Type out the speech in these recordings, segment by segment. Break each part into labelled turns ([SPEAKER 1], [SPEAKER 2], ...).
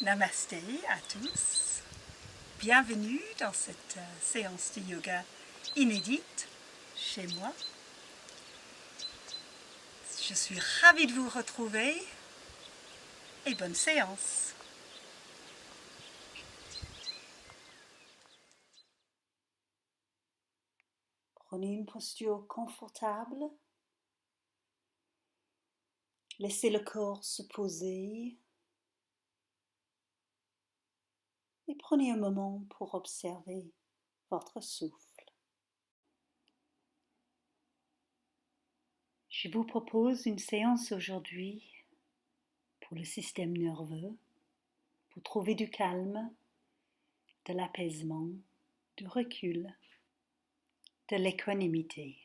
[SPEAKER 1] Namasté à tous. Bienvenue dans cette séance de yoga inédite chez moi. Je suis ravie de vous retrouver et bonne séance. Prenez une posture confortable. Laissez le corps se poser. Et prenez un moment pour observer votre souffle. Je vous propose une séance aujourd'hui pour le système nerveux, pour trouver du calme, de l'apaisement, du recul, de l'équanimité.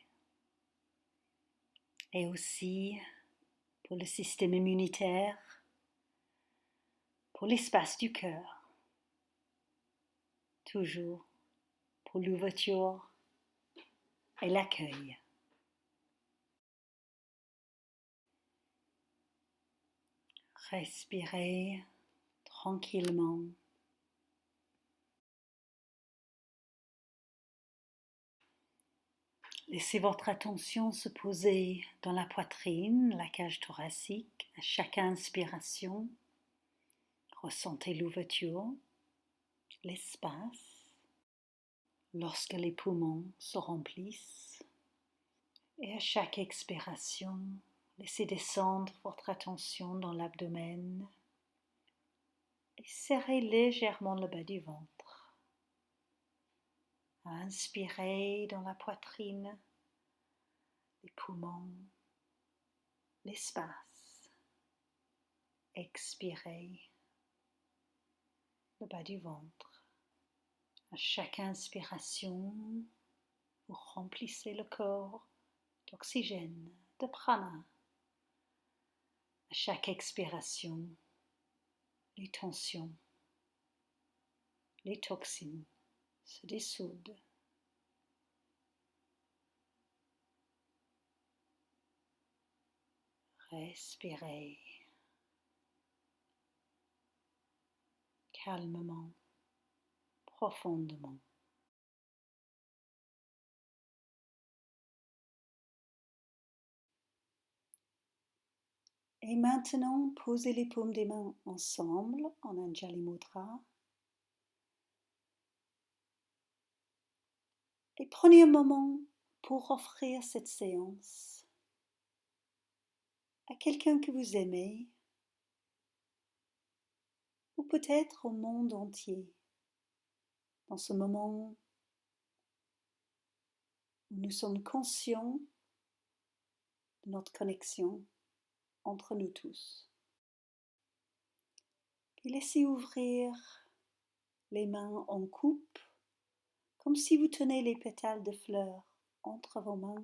[SPEAKER 1] Et aussi pour le système immunitaire, pour l'espace du cœur, toujours pour l'ouverture et l'accueil. Respirez tranquillement. Laissez votre attention se poser dans la poitrine, la cage thoracique. À chaque inspiration, ressentez l'ouverture, l'espace. Lorsque les poumons se remplissent, et à chaque expiration, laissez descendre votre attention dans l'abdomen et serrez légèrement le bas du ventre. Inspirez dans la poitrine, les poumons, l'espace. Expirez le bas du ventre. À chaque inspiration, vous remplissez le corps d'oxygène, de prana. À chaque expiration, les tensions, les toxines se dissoudent. Respirez calmement, profondément. Et maintenant, posez les paumes des mains ensemble en Anjali Mudra. Et prenez un moment pour offrir cette séance à quelqu'un que vous aimez ou peut-être au monde entier. Dans ce moment où nous sommes conscients de notre connexion entre nous tous. Puis laissez ouvrir les mains en coupe, comme si vous tenez les pétales de fleurs entre vos mains,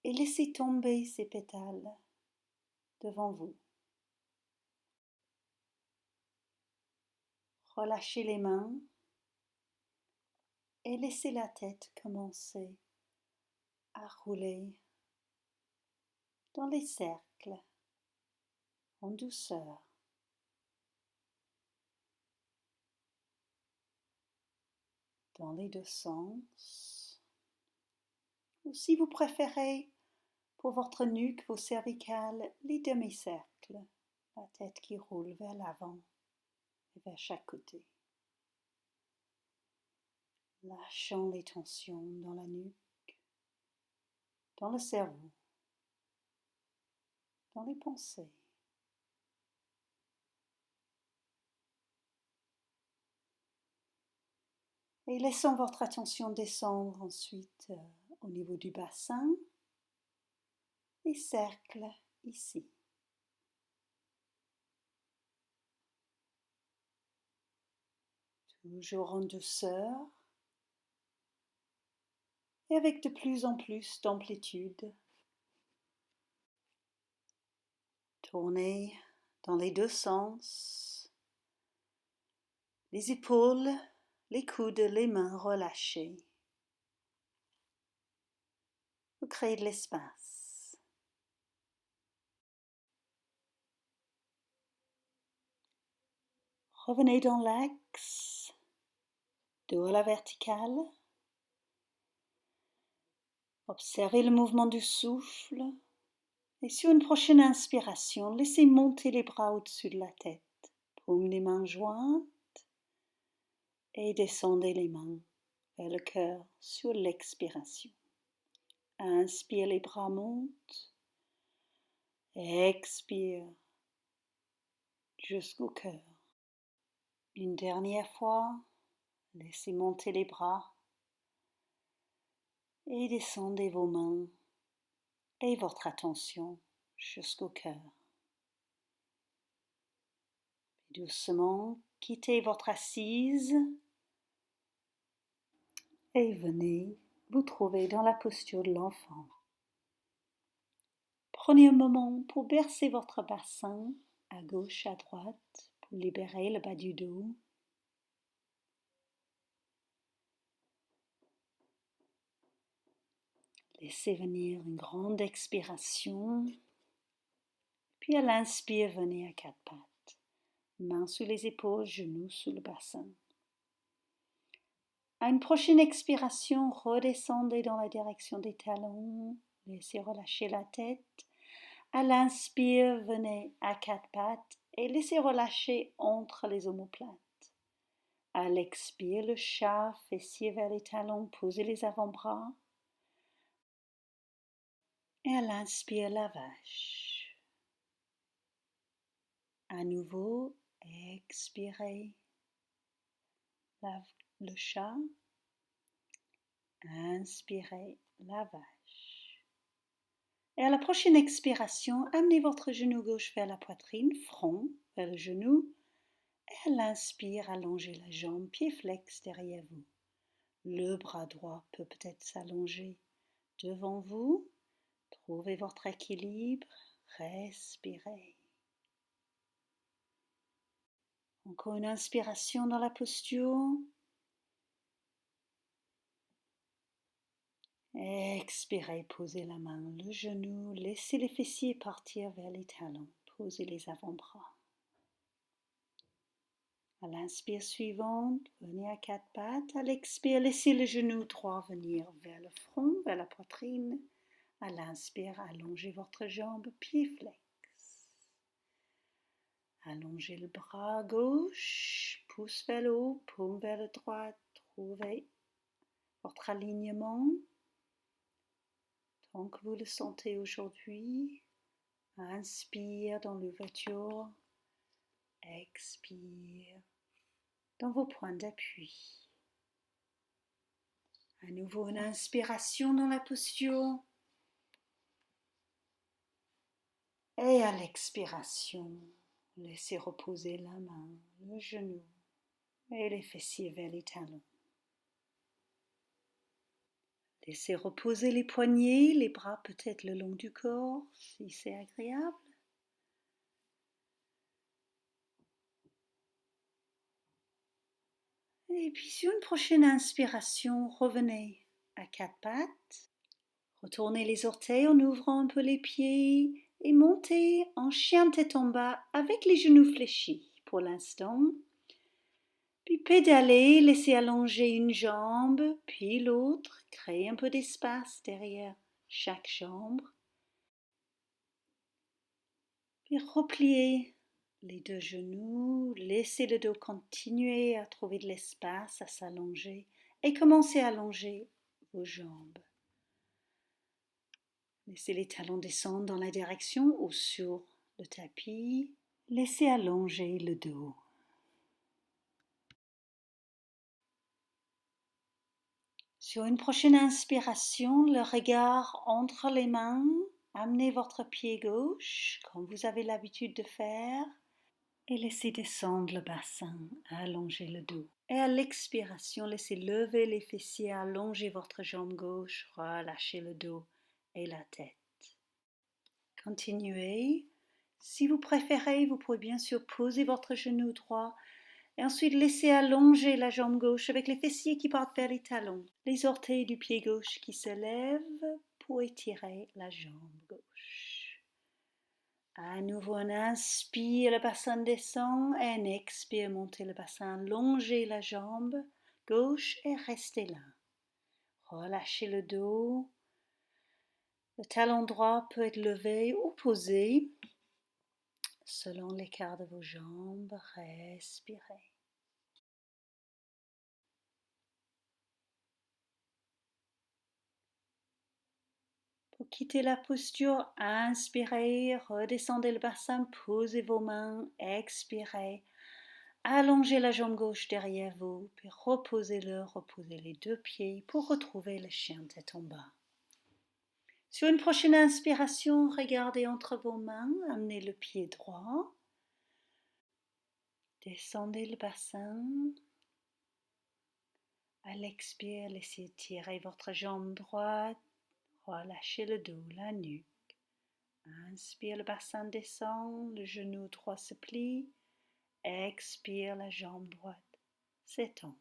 [SPEAKER 1] et laissez tomber ces pétales devant vous. Relâchez les mains et laissez la tête commencer à rouler dans les cercles en douceur. Dans les deux sens. Ou si vous préférez, pour votre nuque, vos cervicales, les demi-cercles, la tête qui roule vers l'avant et vers chaque côté. Lâchons les tensions dans la nuque, dans le cerveau, dans les pensées. Et laissons votre attention descendre ensuite au niveau du bassin, les cercles ici. Toujours en douceur et avec de plus en plus d'amplitude. Tournez dans les deux sens, les épaules, les coudes, les mains relâchées. Vous créez de l'espace. Revenez dans l'axe, dos à la verticale. Observez le mouvement du souffle. Et sur une prochaine inspiration, laissez monter les bras au-dessus de la tête. Paumes des mains jointes et descendez les mains vers le cœur sur l'expiration. Inspire, les bras montent. Expire jusqu'au cœur. Une dernière fois, laissez monter les bras et descendez vos mains et votre attention jusqu'au cœur. Puis doucement, quittez votre assise et venez vous trouver dans la posture de l'enfant. Prenez un moment pour bercer votre bassin à gauche, à droite, pour libérer le bas du dos. Laissez venir une grande expiration. Puis à l'inspire, venez à quatre pattes. Mains sous les épaules, genoux sous le bassin. À une prochaine expiration, redescendez dans la direction des talons. Laissez relâcher la tête. À l'inspire, venez à quatre pattes et laissez relâcher entre les omoplates. À l'expire, le chat, fessier vers les talons, posez les avant-bras. Et à l'inspire, la vache. À nouveau, expirez le chat. Inspirez la vache. Et à la prochaine expiration, amenez votre genou gauche vers la poitrine, front vers le genou. Et à l'inspire, allongez la jambe, pied flex derrière vous. Le bras droit peut peut-être s'allonger devant vous. Trouvez votre équilibre, respirez. Encore une inspiration dans la posture. Expirez, posez la main, le genou, laissez les fessiers partir vers les talons, posez les avant-bras. À l'inspire suivante, venez à quatre pattes. À l'expire, laissez le genou droit venir vers le front, vers la poitrine. À l'inspire, allongez votre jambe, pied flex. Allongez le bras gauche, pouce vers le haut, paume vers le droit. Trouvez votre alignement. Tant que vous le sentez aujourd'hui, inspire dans l'ouverture, expire dans vos points d'appui. À nouveau une inspiration dans la posture et à l'expiration, laissez reposer la main, le genou et les fessiers vers les talons. Laissez reposer les poignets, les bras peut-être le long du corps si c'est agréable. Et puis sur une prochaine inspiration, revenez à quatre pattes. Retournez les orteils en ouvrant un peu les pieds et montez en chien tête en bas avec les genoux fléchis pour l'instant. Puis pédalez, laissez allonger une jambe, puis l'autre. Créez un peu d'espace derrière chaque jambe. Puis repliez les deux genoux, laissez le dos continuer à trouver de l'espace, à s'allonger et commencez à allonger vos jambes. Laissez les talons descendre dans la direction ou sur le tapis. Laissez allonger le dos. Sur une prochaine inspiration, le regard entre les mains. Amenez votre pied gauche, comme vous avez l'habitude de faire, et laissez descendre le bassin, allonger le dos. Et à l'expiration, laissez lever les fessiers, allonger votre jambe gauche, relâchez le dos et la tête. Continuez. Si vous préférez, vous pouvez bien sûr poser votre genou droit et ensuite laisser allonger la jambe gauche avec les fessiers qui partent vers les talons. Les orteils du pied gauche qui se lèvent pour étirer la jambe gauche. À nouveau, on inspire, le bassin descend, et on expire, montez le bassin, longez la jambe gauche et restez là. Relâchez le dos. Le talon droit peut être levé ou posé selon l'écart de vos jambes. Respirez. Pour quitter la posture, inspirez, redescendez le bassin, posez vos mains, expirez. Allongez la jambe gauche derrière vous, puis reposez les deux pieds pour retrouver le chien tête en bas. Sur une prochaine inspiration, regardez entre vos mains, amenez le pied droit, descendez le bassin. À l'expire, laissez tirer votre jambe droite, relâchez le dos, la nuque. Inspire, le bassin descend, le genou droit se plie. Expire, la jambe droite s'étend.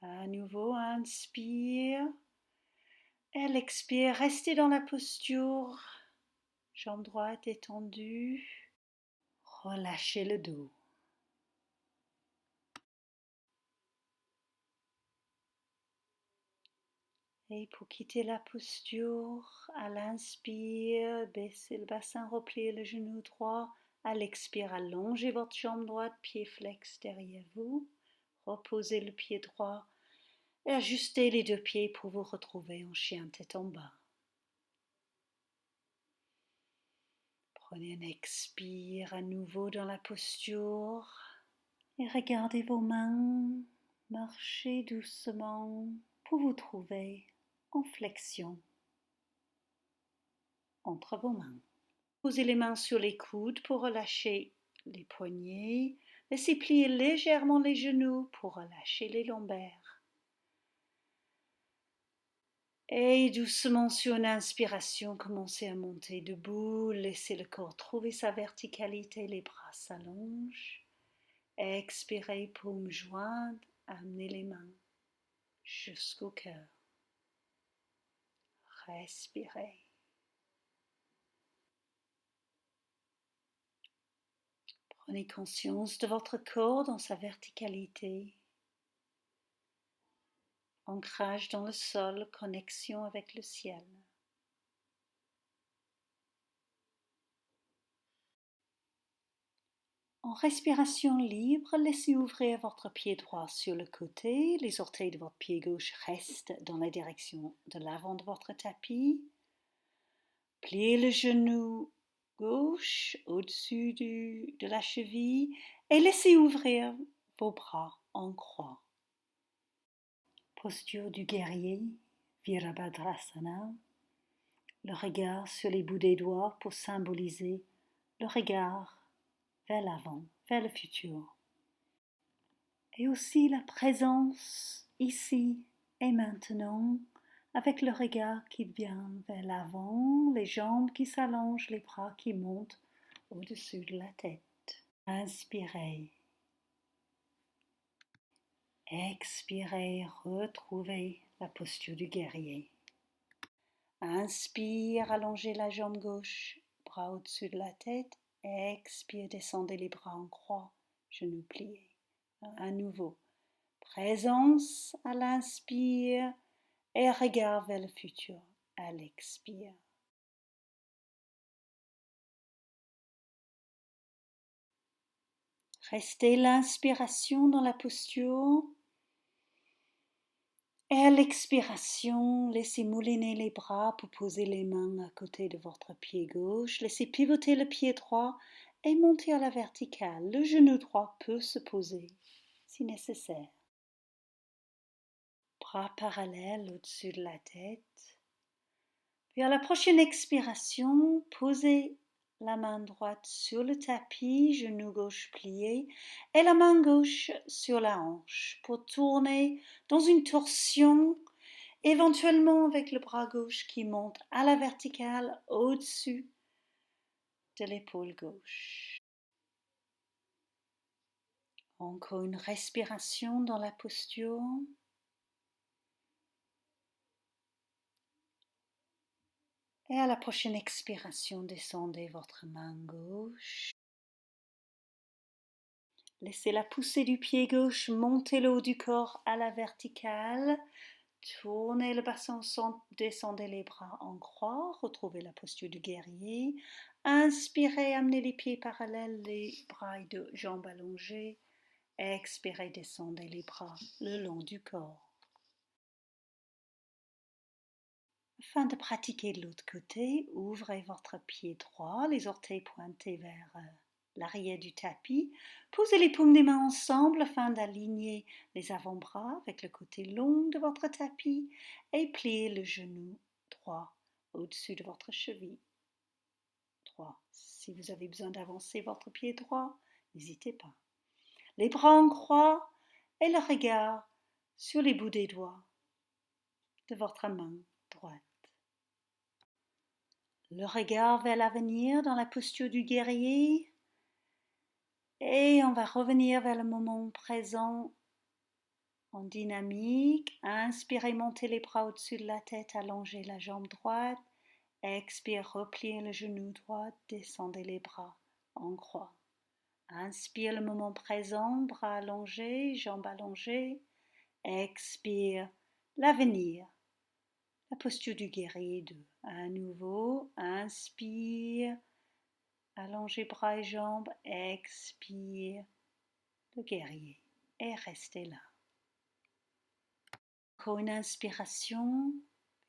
[SPEAKER 1] À nouveau, inspire. Et l'expire, restez dans la posture. Jambe droite étendue. Relâchez le dos. Et pour quitter la posture, à l'inspire, baissez le bassin, repliez le genou droit. À l'expire, allongez votre jambe droite, pied flex derrière vous. Reposez le pied droit et ajustez les deux pieds pour vous retrouver en chien tête en bas. Prenez un expire à nouveau dans la posture et regardez vos mains. Marchez doucement pour vous trouver en flexion entre vos mains. Posez les mains sur les coudes pour relâcher les poignets. Laissez plier légèrement les genoux pour relâcher les lombaires. Et doucement sur une inspiration, commencez à monter debout. Laissez le corps trouver sa verticalité, les bras s'allongent. Expirez, paumes jointes, amenez les mains jusqu'au cœur. Respirez. Prenez conscience de votre corps dans sa verticalité. Ancrage dans le sol, connexion avec le ciel. En respiration libre, laissez ouvrir votre pied droit sur le côté. Les orteils de votre pied gauche restent dans la direction de l'avant de votre tapis. Pliez le genou gauche au-dessus de la cheville et laissez ouvrir vos bras en croix. Posture du guerrier, Virabhadrasana. Le regard sur les bouts des doigts pour symboliser le regard vers l'avant, vers le futur. Et aussi la présence ici et maintenant avec le regard qui vient vers l'avant, les jambes qui s'allongent, les bras qui montent au-dessus de la tête. Inspirez. Expirez, retrouvez la posture du guerrier. Inspire, allongez la jambe gauche, bras au-dessus de la tête. Expire, descendez les bras en croix, genoux pliés. À nouveau, présence à l'inspire et regard vers le futur à l'expire. Restez l'inspiration dans la posture et à l'expiration, laissez mouliner les bras pour poser les mains à côté de votre pied gauche. Laissez pivoter le pied droit et monter à la verticale. Le genou droit peut se poser si nécessaire. Bras parallèles au-dessus de la tête. Puis à la prochaine expiration, posez la main droite sur le tapis, genou gauche plié, et la main gauche sur la hanche pour tourner dans une torsion, éventuellement avec le bras gauche qui monte à la verticale au-dessus de l'épaule gauche. Encore une respiration dans la posture. Et à la prochaine expiration, descendez votre main gauche. Laissez la poussée du pied gauche monter le haut du corps à la verticale. Tournez le bassin au centre, descendez les bras en croix, retrouvez la posture du guerrier. Inspirez, amenez les pieds parallèles, les bras et deux jambes allongées. Expirez, descendez les bras le long du corps. Afin de pratiquer de l'autre côté, ouvrez votre pied droit, les orteils pointés vers l'arrière du tapis. Posez les paumes des mains ensemble afin d'aligner les avant-bras avec le côté long de votre tapis et pliez le genou droit au-dessus de votre cheville droit. Si vous avez besoin d'avancer votre pied droit, n'hésitez pas. Les bras en croix et le regard sur les bouts des doigts de votre main droite. Le regard vers l'avenir dans la posture du guerrier. Et on va revenir vers le moment présent en dynamique. Inspirez, montez les bras au-dessus de la tête, allongez la jambe droite. Expire, repliez le genou droit, descendez les bras en croix. Inspire le moment présent, bras allongés, jambes allongées. Expire, l'avenir. La posture du guerrier 2. À nouveau, inspire, allongez bras et jambes, expire, le guerrier, et restez là. Encore une inspiration,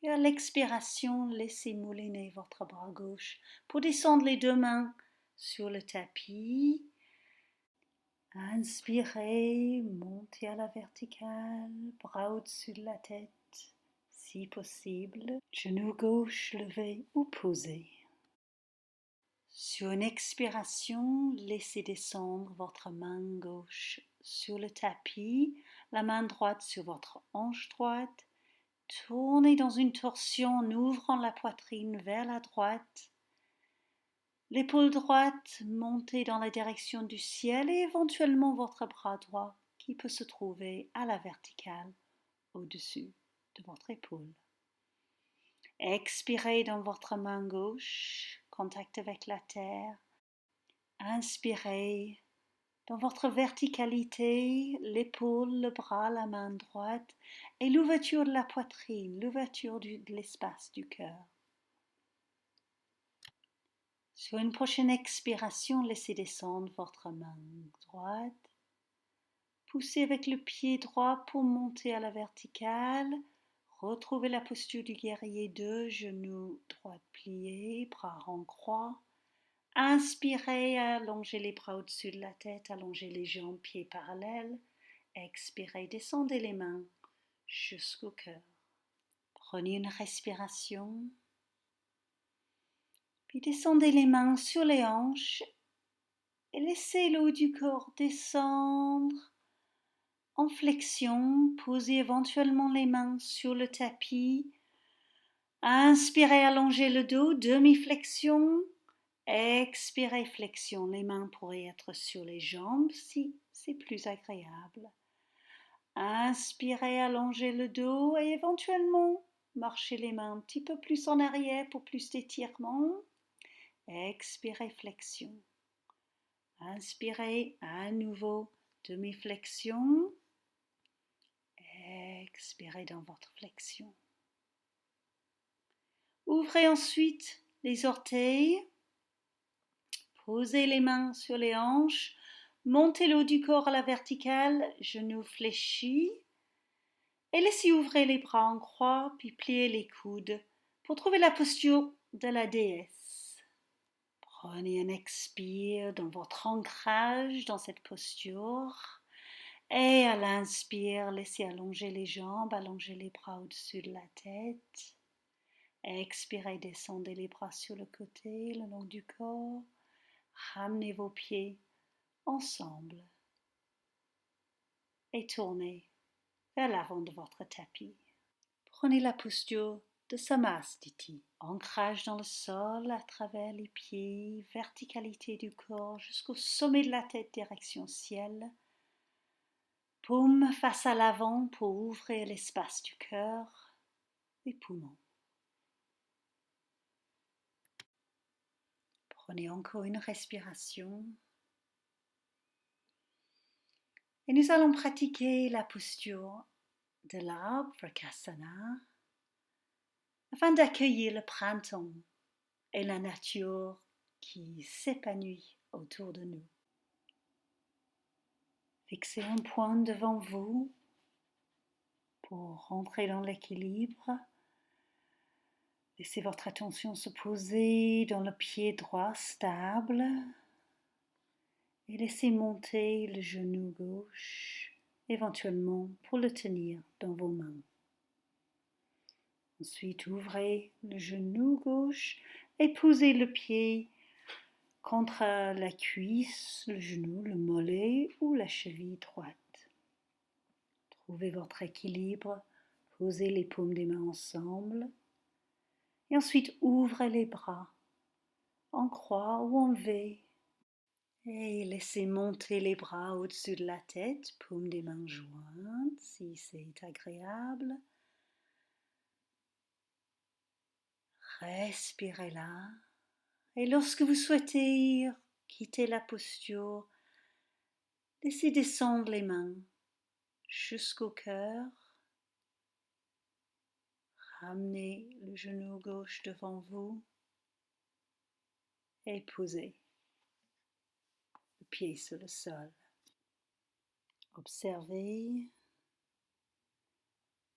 [SPEAKER 1] et à l'expiration, laissez mouliner votre bras gauche pour descendre les deux mains sur le tapis. Inspirez, montez à la verticale, bras au-dessus de la tête. Si possible, genou gauche levé ou posé. Sur une expiration, laissez descendre votre main gauche sur le tapis, la main droite sur votre hanche droite. Tournez dans une torsion en ouvrant la poitrine vers la droite. L'épaule droite montez dans la direction du ciel et éventuellement votre bras droit qui peut se trouver à la verticale au-dessus de votre épaule. Expirez dans votre main gauche, contact avec la terre. Inspirez dans votre verticalité, l'épaule, le bras, la main droite et l'ouverture de la poitrine, l'ouverture de l'espace du cœur. Sur une prochaine expiration, laissez descendre votre main droite. Poussez avec le pied droit pour monter à la verticale. Retrouvez la posture du guerrier 2, genoux droit pliés, bras en croix. Inspirez, allongez les bras au-dessus de la tête, allongez les jambes, pieds parallèles. Expirez, descendez les mains jusqu'au cœur. Prenez une respiration. Puis descendez les mains sur les hanches et laissez le haut du corps descendre en flexion. Posez éventuellement les mains sur le tapis. Inspirez, allongez le dos, demi-flexion. Expirez, flexion. Les mains pourraient être sur les jambes si c'est plus agréable. Inspirez, allongez le dos et éventuellement marchez les mains un petit peu plus en arrière pour plus d'étirement. Expirez, flexion. Inspirez à nouveau, demi-flexion. Expirez dans votre flexion. Ouvrez ensuite les orteils. Posez les mains sur les hanches. Montez le haut du corps à la verticale, genoux fléchis. Et laissez ouvrir les bras en croix, puis pliez les coudes pour trouver la posture de la déesse. Prenez un expire dans votre ancrage dans cette posture. Et à l'inspire, laissez allonger les jambes, allonger les bras au-dessus de la tête. Expirez, descendez les bras sur le côté, le long du corps. Ramenez vos pieds ensemble et tournez vers l'avant de votre tapis. Prenez la posture de Samastiti, ancrage dans le sol à travers les pieds, verticalité du corps jusqu'au sommet de la tête, direction ciel. Paume face à l'avant pour ouvrir l'espace du cœur, les poumons. Prenez encore une respiration. Et nous allons pratiquer la posture de l'arbre, Vrksasana, afin d'accueillir le printemps et la nature qui s'épanouit autour de nous. Fixez un point devant vous pour rentrer dans l'équilibre. Laissez votre attention se poser dans le pied droit stable et laissez monter le genou gauche, éventuellement pour le tenir dans vos mains. Ensuite, ouvrez le genou gauche et posez le pied contre la cuisse, le genou, le mollet ou la cheville droite. Trouvez votre équilibre, posez les paumes des mains ensemble et ensuite ouvrez les bras en croix ou en V et laissez monter les bras au-dessus de la tête, paumes des mains jointes si c'est agréable. Respirez là et lorsque vous souhaitez quitter la posture, laissez descendre les mains jusqu'au cœur. Ramenez le genou gauche devant vous et posez le pied sur le sol. Observez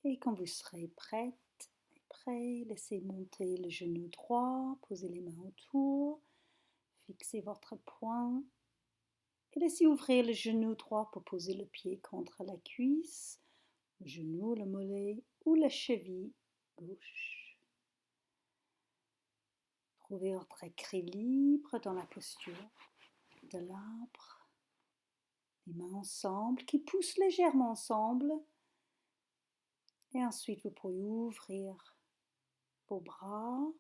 [SPEAKER 1] et quand vous serez prête et prêt, laissez monter le genou droit, posez les mains autour, fixez votre poing et laissez ouvrir le genou droit pour poser le pied contre la cuisse, le genou, le mollet ou la cheville gauche. Trouvez votre équilibre dans la posture de l'arbre. Les mains ensemble, qui poussent légèrement ensemble. Et ensuite, vous pouvez ouvrir vos bras.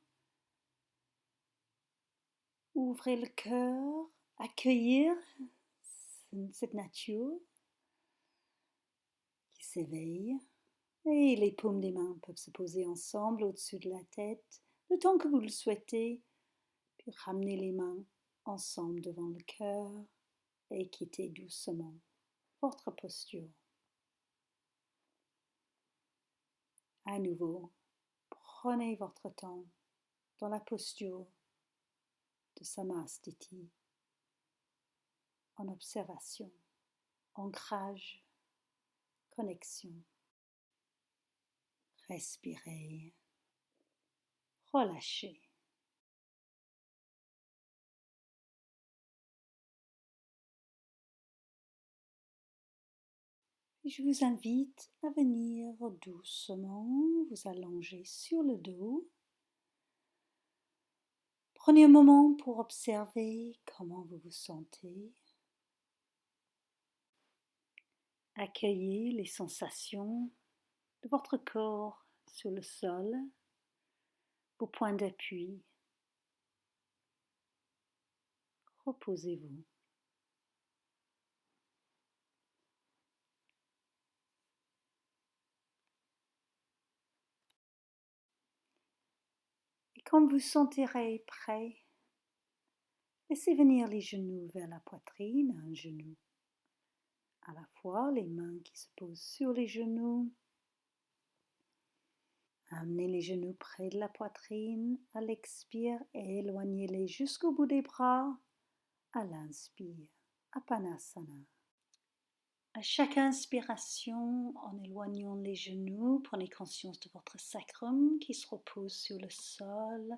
[SPEAKER 1] Ouvrez le cœur, accueillir cette nature qui s'éveille. Et les paumes des mains peuvent se poser ensemble au-dessus de la tête, le temps que vous le souhaitez. Puis ramenez les mains ensemble devant le cœur et quittez doucement votre posture. À nouveau, prenez votre temps dans la posture de Samastiti, en observation, ancrage, connexion. Respirez, relâchez. Je vous invite à venir doucement vous allonger sur le dos. Prenez un moment pour observer comment vous vous sentez. Accueillez les sensations de votre corps sur le sol, vos points d'appui. Reposez-vous. Et quand vous sentirez prêt, laissez venir les genoux vers la poitrine, un genou à la fois, les mains qui se posent sur les genoux. Amenez les genoux près de la poitrine à l'expire et éloignez-les jusqu'au bout des bras à l'inspire, Apanasana. À chaque inspiration, en éloignant les genoux, prenez conscience de votre sacrum qui se repose sur le sol.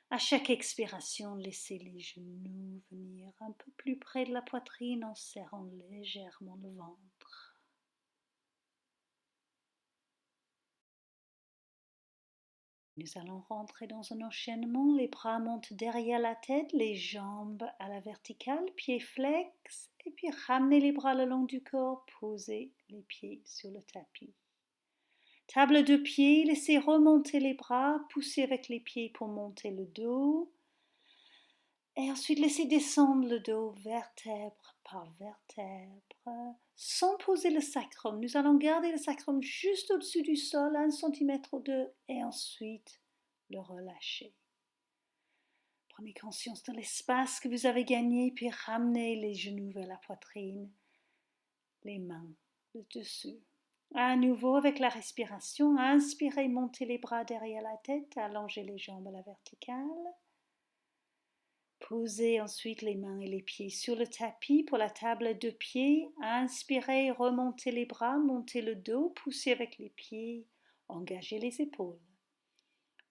[SPEAKER 1] À chaque expiration, laissez les genoux venir un peu plus près de la poitrine en serrant légèrement le ventre. Nous allons rentrer dans un enchaînement. Les bras montent derrière la tête, les jambes à la verticale, pieds flex, et puis ramenez les bras le long du corps, posez les pieds sur le tapis. Table de pied, laissez remonter les bras, poussez avec les pieds pour monter le dos. Et ensuite, laissez descendre le dos vertèbre par vertèbre, sans poser le sacrum. Nous allons garder le sacrum juste au-dessus du sol, 1 cm ou 2, et ensuite le relâcher. Prenez conscience de l'espace que vous avez gagné, puis ramenez les genoux vers la poitrine, les mains le dessus. À nouveau, avec la respiration, inspirez, montez les bras derrière la tête, allongez les jambes à la verticale. Posez ensuite les mains et les pieds sur le tapis pour la table de pied. Inspirez, remontez les bras, montez le dos, poussez avec les pieds, engagez les épaules.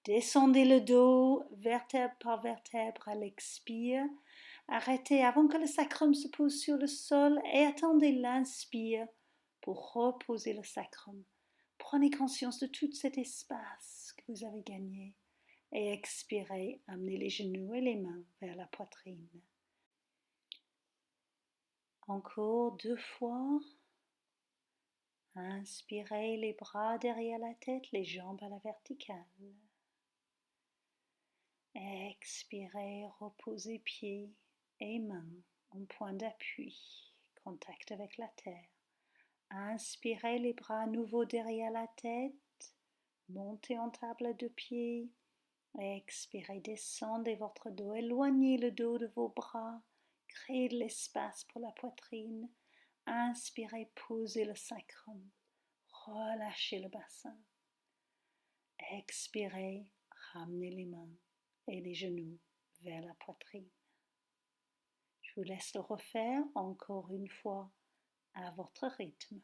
[SPEAKER 1] Descendez le dos, vertèbre par vertèbre à l'expire. Arrêtez avant que le sacrum se pose sur le sol et attendez l'inspire pour reposer le sacrum. Prenez conscience de tout cet espace que vous avez gagné et expirez, amenez les genoux et les mains vers la poitrine. Encore 2 fois. Inspirez les bras derrière la tête, les jambes à la verticale. Expirez, reposez pieds et mains en point d'appui, contact avec la terre. Inspirez les bras à nouveau derrière la tête, montez en table de pied. Expirez, descendez votre dos, éloignez le dos de vos bras, créez de l'espace pour la poitrine. Inspirez, posez le sacrum, relâchez le bassin. Expirez, ramenez les mains et les genoux vers la poitrine. Je vous laisse le refaire encore une fois à votre rythme.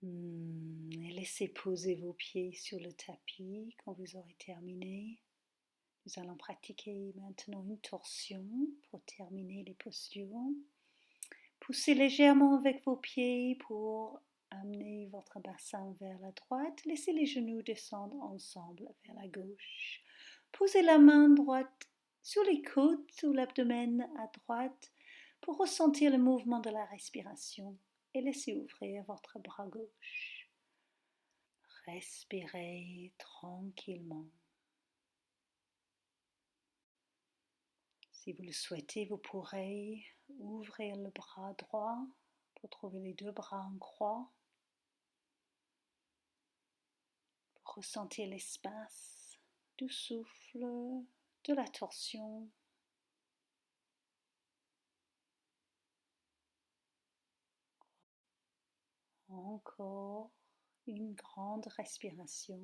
[SPEAKER 1] Et laissez poser vos pieds sur le tapis quand vous aurez terminé. Nous allons pratiquer maintenant une torsion pour terminer les postures. Poussez légèrement avec vos pieds pour amener votre bassin vers la droite. Laissez les genoux descendre ensemble vers la gauche. Posez la main droite sur les côtes ou l'abdomen à droite pour ressentir le mouvement de la respiration et laissez ouvrir votre bras gauche. Respirez tranquillement. Si vous le souhaitez, vous pourrez ouvrir le bras droit pour trouver les 2 bras en croix. Pour ressentir l'espace du souffle, de la torsion. Encore une grande respiration.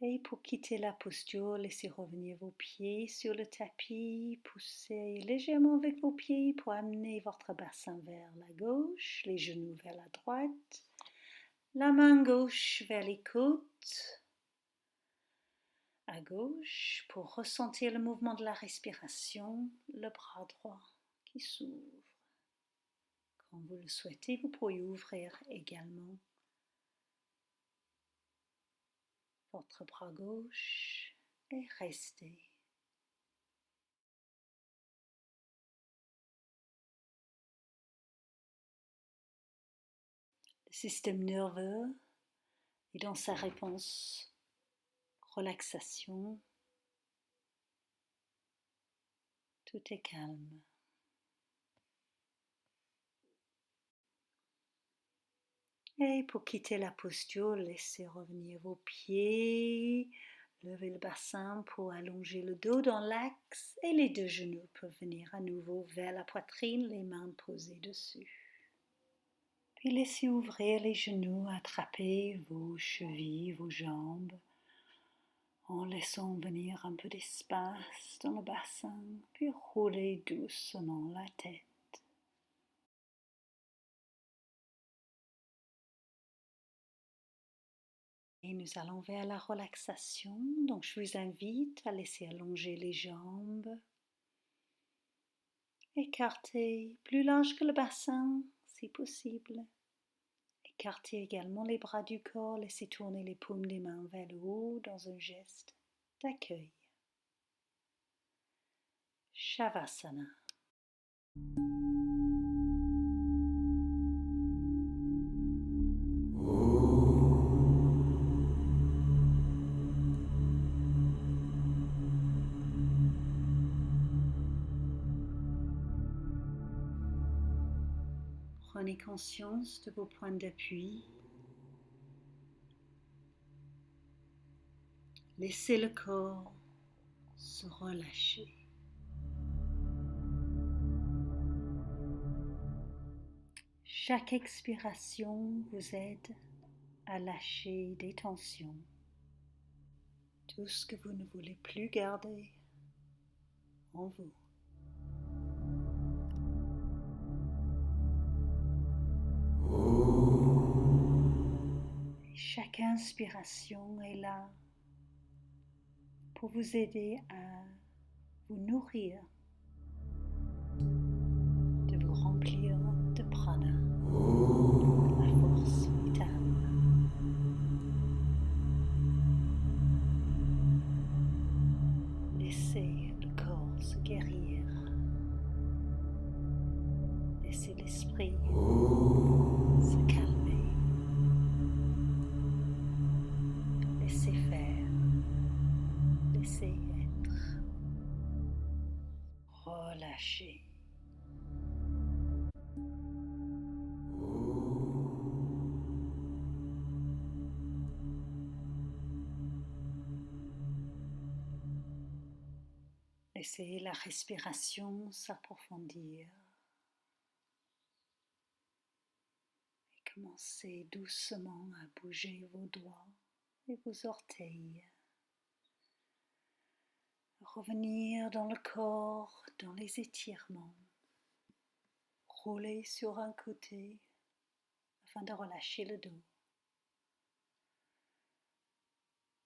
[SPEAKER 1] Et pour quitter la posture, laissez revenir vos pieds sur le tapis, poussez légèrement avec vos pieds pour amener votre bassin vers la gauche, les genoux vers la droite, la main gauche vers les côtes, à gauche pour ressentir le mouvement de la respiration, le bras droit qui s'ouvre. Quand vous le souhaitez, vous pouvez ouvrir également votre bras gauche et rester. Le système nerveux est dans sa réponse relaxation. Tout est calme. Et pour quitter la posture, laissez revenir vos pieds. Levez le bassin pour allonger le dos dans l'axe et les 2 genoux peuvent venir à nouveau vers la poitrine, les mains posées dessus. Puis laissez ouvrir les genoux, attraper vos chevilles, vos jambes, en laissant venir un peu d'espace dans le bassin, puis roulez doucement la tête. Et nous allons vers la relaxation. Donc je vous invite à laisser allonger les jambes. Écartez plus large que le bassin si possible. Écartez également les bras du corps. Laissez tourner les paumes des mains vers le haut dans un geste d'accueil. Shavasana. Prenez conscience de vos points d'appui. Laissez le corps se relâcher. Chaque expiration vous aide à lâcher des tensions, tout ce que vous ne voulez plus garder en vous. Et chaque inspiration est là pour vous aider à vous nourrir, de vous remplir de prana, la force vitale. Laissez le corps se guérir. Laissez l'esprit se calmer. Laissez faire. Laissez être. Relâchez. Laissez la respiration s'approfondir. Et commencez doucement à bouger vos doigts et vos orteils. Revenir dans le corps, dans les étirements. Roulez sur un côté afin de relâcher le dos.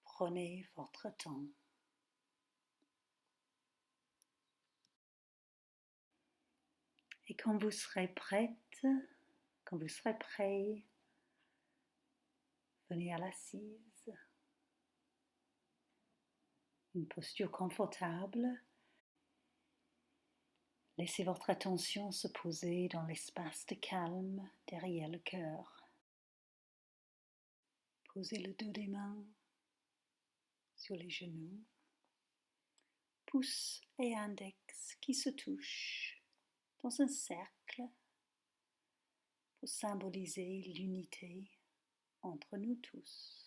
[SPEAKER 1] Prenez votre temps. Et quand vous serez prête, quand vous serez prêt, venez à l'assise. Une posture confortable. Laissez votre attention se poser dans l'espace de calme derrière le cœur. Posez le dos des mains sur les genoux. Pouce et index qui se touchent dans un cercle pour symboliser l'unité entre nous tous.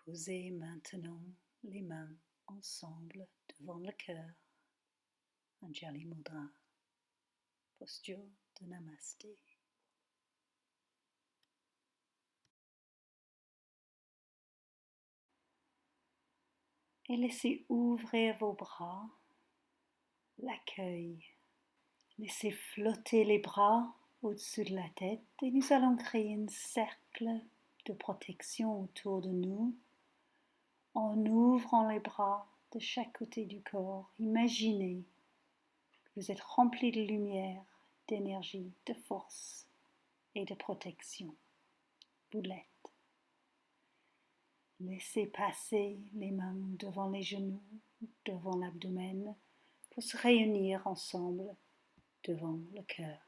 [SPEAKER 1] Posez maintenant les mains ensemble devant le cœur. Anjali Mudra, posture de Namasté. Et laissez ouvrir vos bras, l'accueil. Laissez flotter les bras au-dessus de la tête et nous allons créer un cercle de protection autour de nous en ouvrant les bras de chaque côté du corps. Imaginez que vous êtes rempli de lumière, d'énergie, de force et de protection. Vous l'êtes. Laissez passer les mains devant les genoux, devant l'abdomen, pour se réunir ensemble devant le cœur.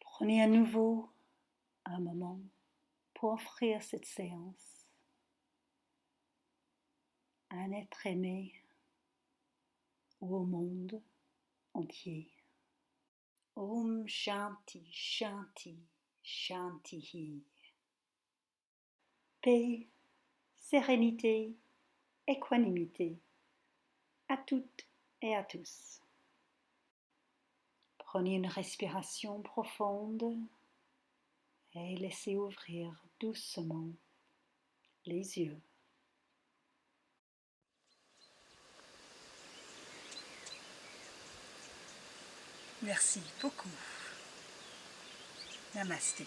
[SPEAKER 1] Prenez à nouveau un moment pour offrir cette séance à un être aimé, ou au monde entier. Om Shanti Shanti Shantihi. Paix, sérénité, équanimité à toutes et à tous. Prenez une respiration profonde et laissez ouvrir doucement les yeux. Merci beaucoup. Namasté.